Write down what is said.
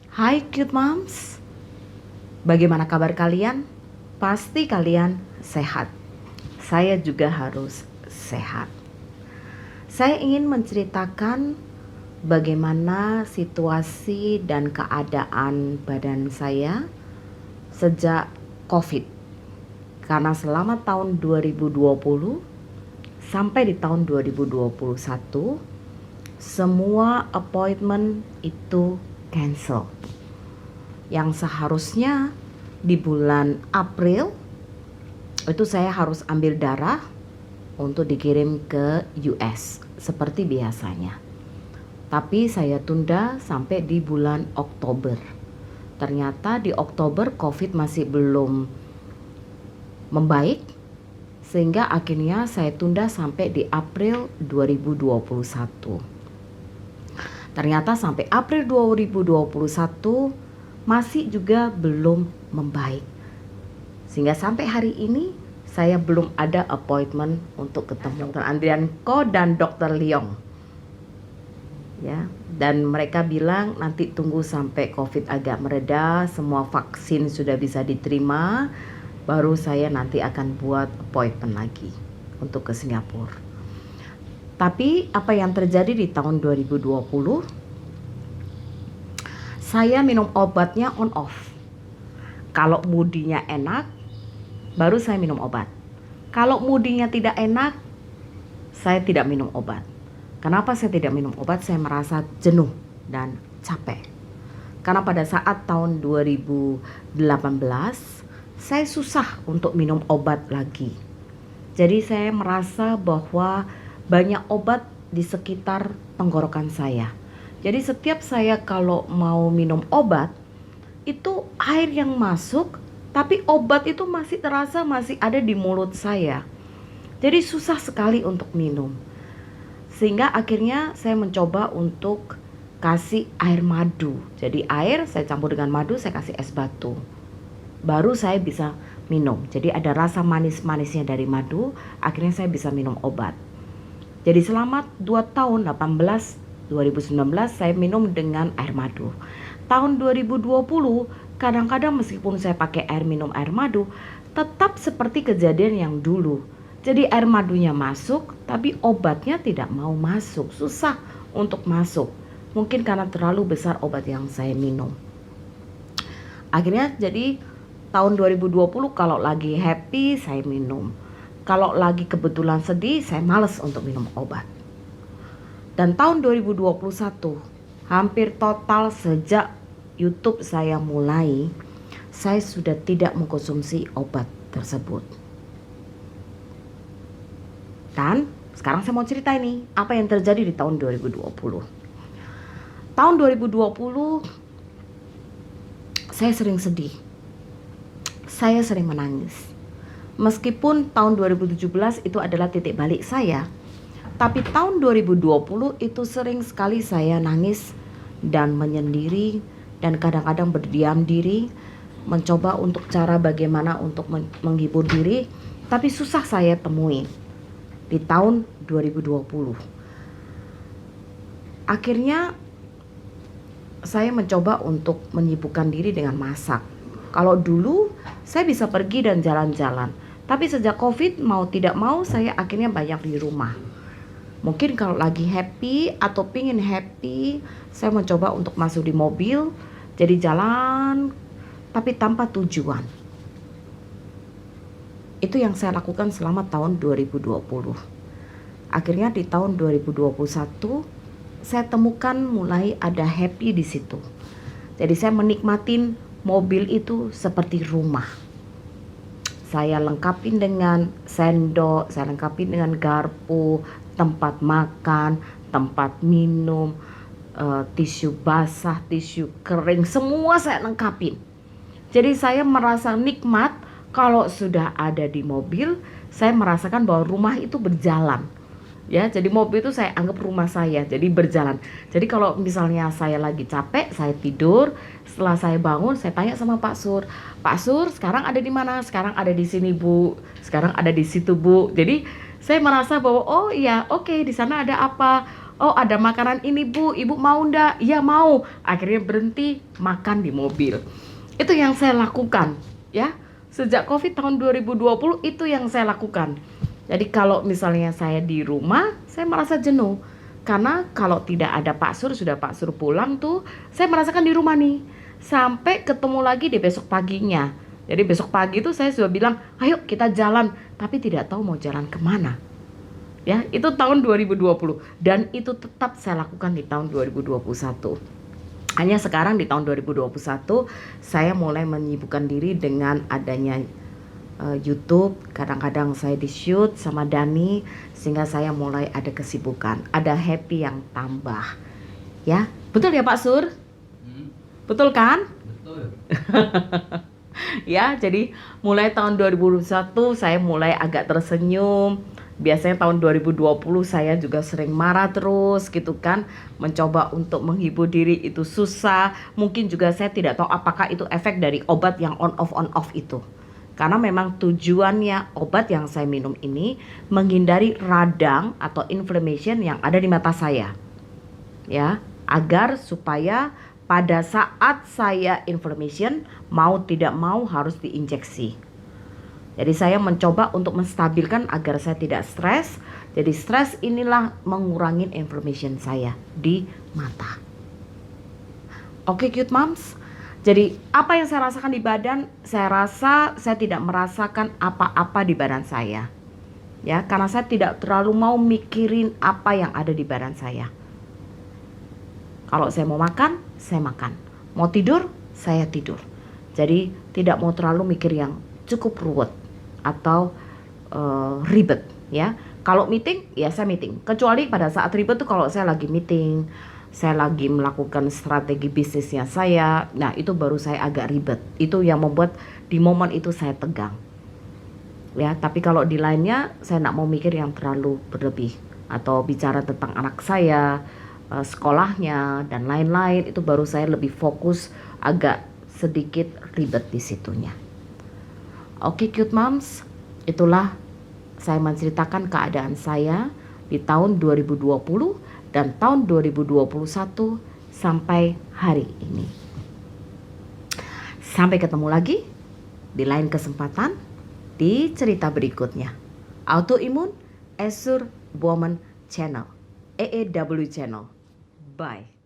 Hai cute moms, bagaimana kabar kalian? Pasti kalian sehat. Saya juga harus sehat. Saya ingin menceritakan bagaimana situasi dan keadaan badan saya sejak COVID. Karena selama tahun 2020 sampai di tahun 2021, semua appointment itu cancel. Yang seharusnya di bulan April itu saya harus ambil darah untuk dikirim ke US seperti biasanya. Tapi saya tunda sampai di bulan Oktober. Ternyata di Oktober COVID masih belum membaik, sehingga akhirnya saya tunda sampai di April 2021. Ternyata sampai April 2021 masih juga belum membaik. Sehingga sampai hari ini saya belum ada appointment untuk ketemu Dr. Andrian Ko dan Dr. Leong. Ya, dan mereka bilang nanti tunggu sampai COVID agak mereda, semua vaksin sudah bisa diterima, baru saya nanti akan buat appointment lagi untuk ke Singapura. Tapi apa yang terjadi di tahun 2020? Saya minum obatnya on off. Kalau moodinya enak, baru saya minum obat. Kalau moodinya tidak enak, saya tidak minum obat. Kenapa saya tidak minum obat? Saya merasa jenuh dan capek. Karena pada saat tahun 2018, saya susah untuk minum obat lagi. Jadi saya merasa bahwa banyak obat di sekitar tenggorokan saya. Jadi setiap saya kalau mau minum obat, itu air yang masuk, tapi obat itu masih terasa masih ada di mulut saya. Jadi susah sekali untuk minum. Sehingga akhirnya saya mencoba untuk kasih air madu. Jadi air saya campur dengan madu, saya kasih es batu. Baru saya bisa minum. Jadi ada rasa manis-manisnya dari madu, akhirnya saya bisa minum obat. Jadi selama 2 tahun, 2019 saya minum dengan air madu. Tahun 2020 kadang-kadang meskipun saya pakai minum air madu, tetap seperti kejadian yang dulu. Jadi air madunya masuk, tapi obatnya tidak mau masuk, susah untuk masuk. Mungkin karena terlalu besar obat yang saya minum. Akhirnya jadi tahun 2020 kalau lagi happy saya minum. Kalau lagi kebetulan sedih saya males untuk minum obat. Dan tahun 2021 hampir total sejak YouTube saya mulai, saya sudah tidak mengkonsumsi obat tersebut. Dan sekarang saya mau cerita ini apa yang terjadi di tahun 2020. Tahun 2020 saya sering sedih. Saya sering menangis. Meskipun tahun 2017 itu adalah titik balik saya, tapi tahun 2020 itu sering sekali saya nangis dan menyendiri dan kadang-kadang berdiam diri, mencoba untuk cara bagaimana untuk menghibur diri, tapi susah saya temui di tahun 2020. Akhirnya saya mencoba untuk menyibukkan diri dengan masak. Kalau dulu saya bisa pergi dan jalan-jalan, tapi sejak COVID mau tidak mau saya akhirnya banyak di rumah. Mungkin kalau lagi happy atau pingin happy, saya mencoba untuk masuk di mobil, jadi jalan tapi tanpa tujuan. Itu yang saya lakukan selama tahun 2020. Akhirnya di tahun 2021 saya temukan mulai ada happy di situ. Jadi saya menikmatin mobil itu seperti rumah. Saya lengkapin dengan sendok, saya lengkapin dengan garpu, tempat makan, tempat minum, tisu basah, tisu kering, semua saya lengkapin. Jadi saya merasa nikmat kalau sudah ada di mobil, saya merasakan bahwa rumah itu berjalan. Ya, jadi mobil itu saya anggap rumah saya, jadi berjalan. Jadi kalau misalnya saya lagi capek, saya tidur, setelah saya bangun, saya tanya sama Pak Sur, Pak Sur, sekarang ada di mana? Sekarang ada di sini Bu, sekarang ada di situ Bu. Jadi saya merasa bahwa oh iya, oke, di sana ada apa? Oh, ada makanan ini Bu, Ibu mau ndak? Iya mau. Akhirnya berhenti makan di mobil. Itu yang saya lakukan, ya. Sejak Covid tahun 2020 itu yang saya lakukan. Jadi kalau misalnya saya di rumah, saya merasa jenuh. Karena kalau tidak ada Pak Sur, sudah Pak Sur pulang tuh, saya merasakan di rumah nih. Sampai ketemu lagi di besok paginya. Jadi besok pagi tuh saya sudah bilang, ayo kita jalan. Tapi tidak tahu mau jalan kemana. Ya, itu tahun 2020 dan itu tetap saya lakukan di tahun 2021. Hanya sekarang di tahun 2021 saya mulai menyibukkan diri dengan adanya YouTube. Kadang-kadang saya di shoot sama Dani sehingga saya mulai ada kesibukan, ada happy yang tambah. Ya, betul ya Pak Sur? Betul kan? Betul. Ya, jadi mulai tahun 2021 saya mulai agak tersenyum. Biasanya tahun 2020 saya juga sering marah terus gitu kan. Mencoba untuk menghibur diri itu susah. Mungkin juga saya tidak tahu apakah itu efek dari obat yang on off itu. Karena memang tujuannya obat yang saya minum ini menghindari radang atau inflammation yang ada di mata saya. Ya, agar supaya pada saat saya inflammation mau tidak mau harus diinjeksi. Jadi saya mencoba untuk menstabilkan agar saya tidak stres. Jadi stres inilah mengurangi inflammation saya di mata. Oke cute moms. Jadi apa yang saya rasakan di badan, saya rasa saya tidak merasakan apa-apa di badan saya. Ya, karena saya tidak terlalu mau mikirin apa yang ada di badan saya. Kalau saya mau makan, saya makan. Mau tidur, saya tidur. Jadi tidak mau terlalu mikir yang cukup ruwet atau ribet ya. Kalau meeting ya saya meeting. Kecuali pada saat ribet tuh kalau saya lagi meeting, saya lagi melakukan strategi bisnisnya saya. Nah, itu baru saya agak ribet. Itu yang membuat di momen itu saya tegang. Ya, tapi kalau di lainnya saya nggak mau mikir yang terlalu berlebih atau bicara tentang anak saya, sekolahnya dan lain-lain, itu baru saya lebih fokus, agak sedikit ribet di situnya. Oke cute moms, itulah saya menceritakan keadaan saya di tahun 2020 dan tahun 2021 sampai hari ini. Sampai ketemu lagi di lain kesempatan di cerita berikutnya. Autoimmune Esur Woman Channel, EEW Channel. Bye.